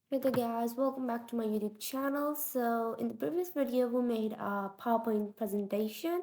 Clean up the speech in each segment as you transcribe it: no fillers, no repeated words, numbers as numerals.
Hey there guys, welcome back to my YouTube channel. So in the previous video we made a PowerPoint presentation.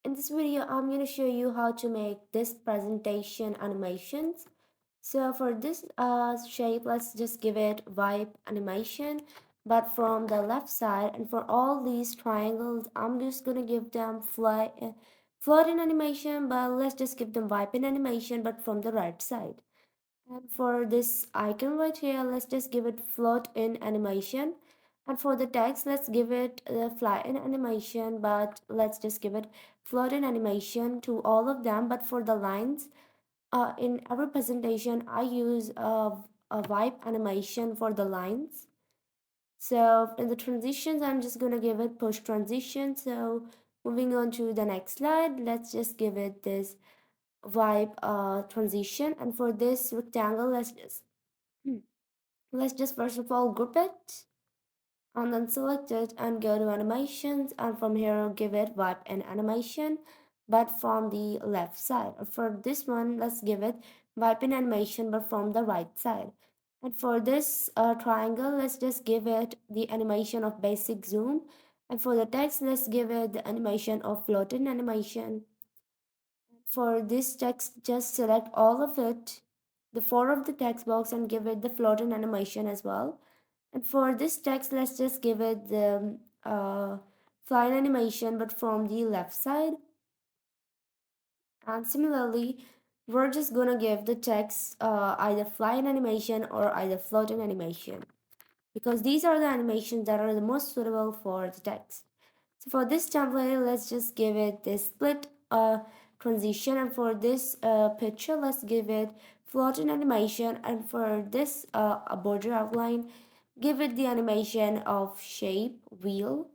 In this video I'm going to show you how to make this presentation animations. So for this shape, let's just give it vibe animation but from the left side, and for all these triangles I'm just going to give them float in animation, but let's just give them vibe in animation but from the right side. And for this icon right here, let's just give it float in animation. And for the text, let's give it fly in animation, but let's just give it float in animation to all of them. But for the lines, in our presentation, I use a vibe animation for the lines. So in the transitions, I'm just gonna give it push transition. So moving on to the next slide, let's just give it this vibe transition. And for this rectangle, let's just first of all group it and then select it and go to animations, and from here give it vibe and animation but from the left side. For this one, let's give it vibe and animation but from the right side. And for this triangle, let's just give it the animation of basic zoom. And for the text, let's give it the animation of floating animation. For this text, just select all of it, the four of the text box, and give it the floating animation as well. And for this text, let's just give it the flying animation but from the left side. And similarly, we're just gonna give the text either flying animation or either floating animation, because these are the animations that are the most suitable for the text. So for this template, let's just give it this split transition, and for this picture, let's give it floating animation, and for this a border outline, give it the animation of shape wheel.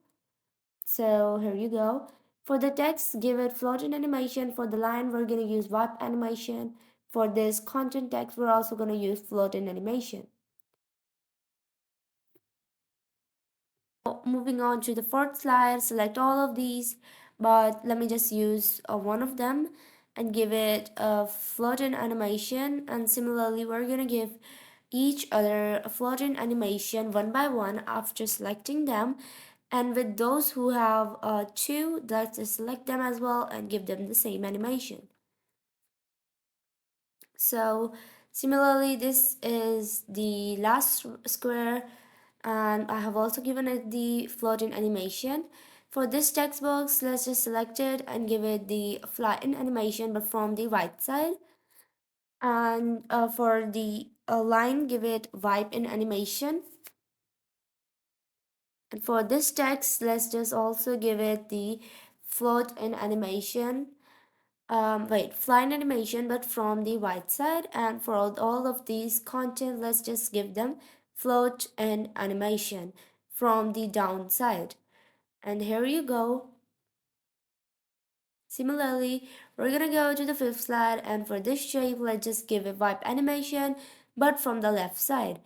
So here you go. For the text, give it floating animation. For the line, we're going to use wipe animation. For this content text, we're also going to use floating animation. Moving on to the fourth slide, select all of these, but let me just use one of them and give it a floating animation. And similarly, we're going to give each other a floating animation one by one after selecting them. And with those who have two, let's just select them as well and give them the same animation. So similarly, this is the last square, and I have also given it the floating animation. For this text box, let's just select it and give it the flatten animation but from the right side. And for the line, give it vibe in animation. And for this text, let's just also give it the float in animation. Flying animation but from the right side. And for all of these content, let's just give them float and animation from the down side. And here you go. Similarly, we're gonna go to the fifth slide, and for this shape, let's just give it vibe animation but from the left side.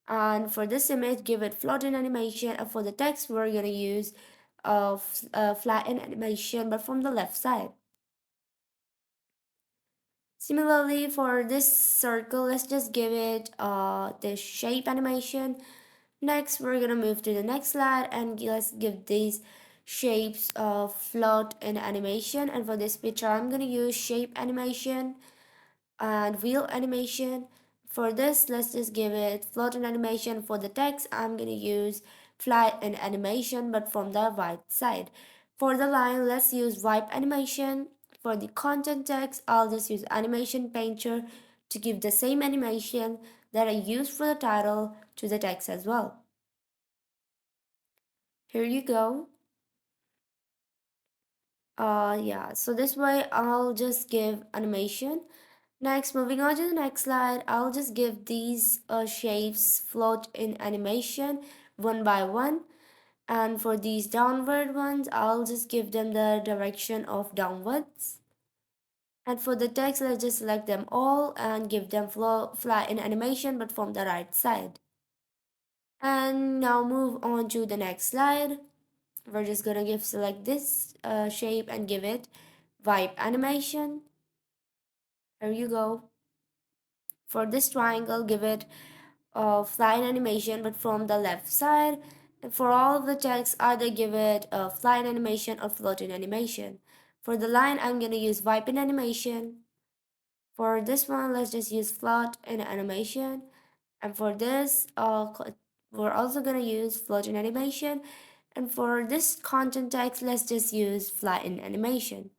And for this image, give it floating animation, and for the text, we're gonna use flatten animation but from the left side. Similarly, for this circle, let's just give it the shape animation. Next, we're gonna move to the next slide and let's give these shapes float in animation. And for this picture, I'm gonna use shape animation and wheel animation. For this, let's just give it float in animation. For the text, I'm gonna use fly in animation but from the right side. For the line, let's use wipe animation. For the content text, I'll just use animation painter to give the same animation that I used for the title to the text as well. Here you go. Yeah, so this way I'll just give animation. Next, moving on to the next slide, I'll just give these shapes float in animation one by one. And for these downward ones, I'll just give them the direction of downwards. And for the text, let's just select them all and give them fly in animation but from the right side. And now move on to the next slide. We're just gonna select this shape and give it vibe animation. Here you go. For this triangle, give it flying animation, but from the left side. And for all of the text, either give it a flying animation or floating animation. For the line, I'm gonna use wiping animation. For this one, let's just use float and animation. And for this, we're also gonna use floating animation. And for this content text, let's just use flatten animation.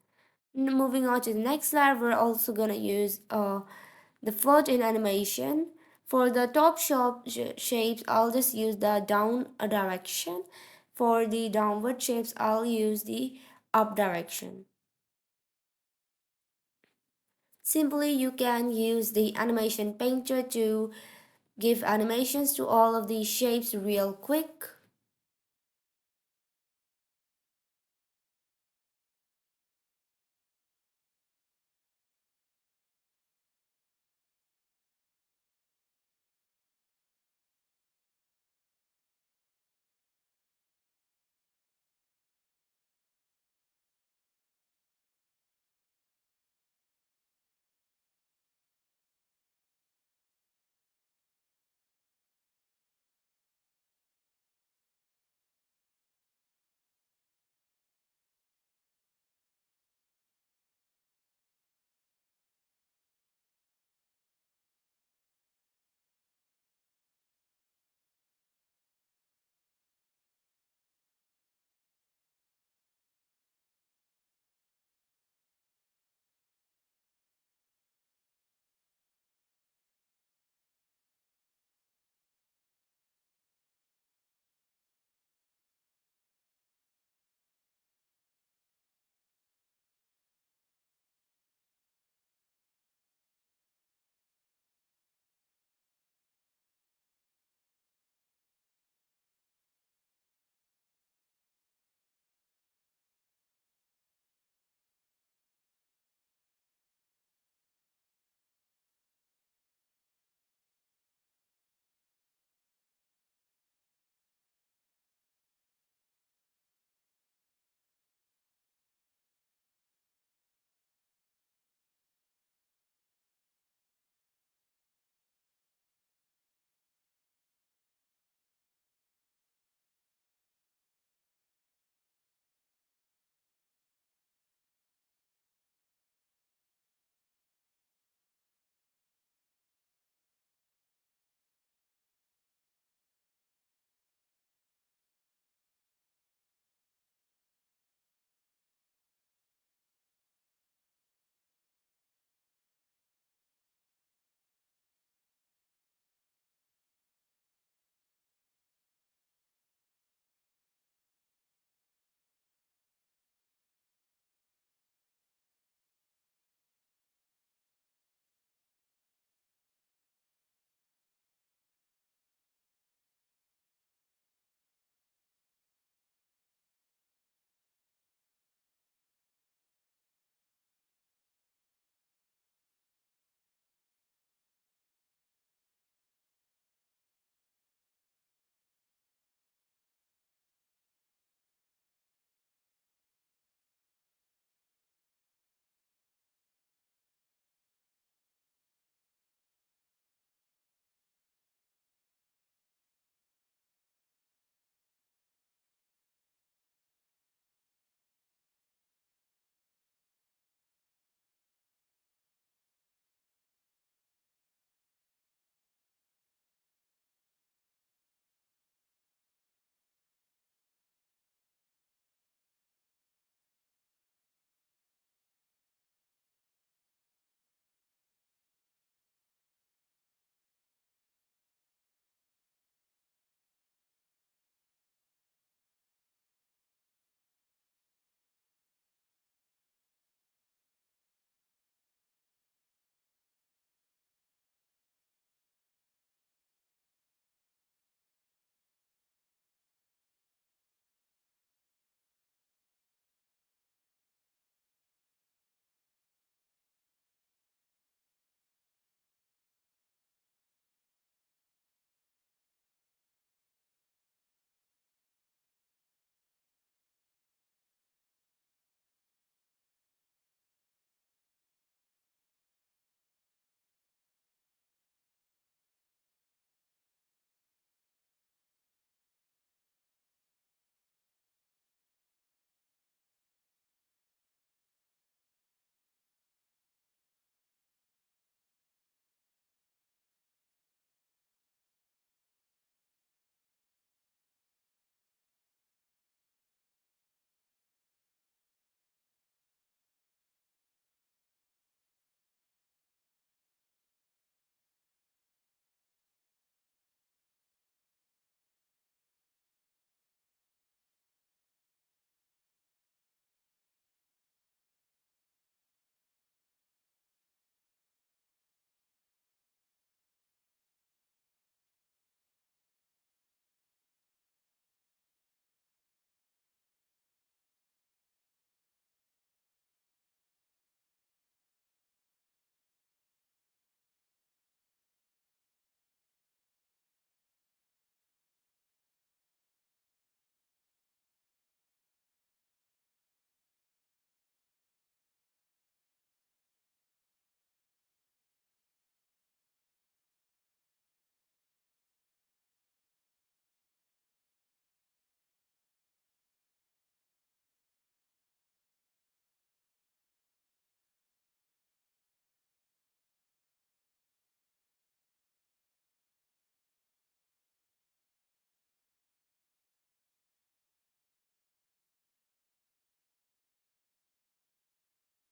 Moving on to the next slide, we're also gonna use the float in animation. For the top shapes, I'll just use the down direction. For the downward shapes, I'll use the up direction. Simply, you can use the animation painter to give animations to all of these shapes real quick.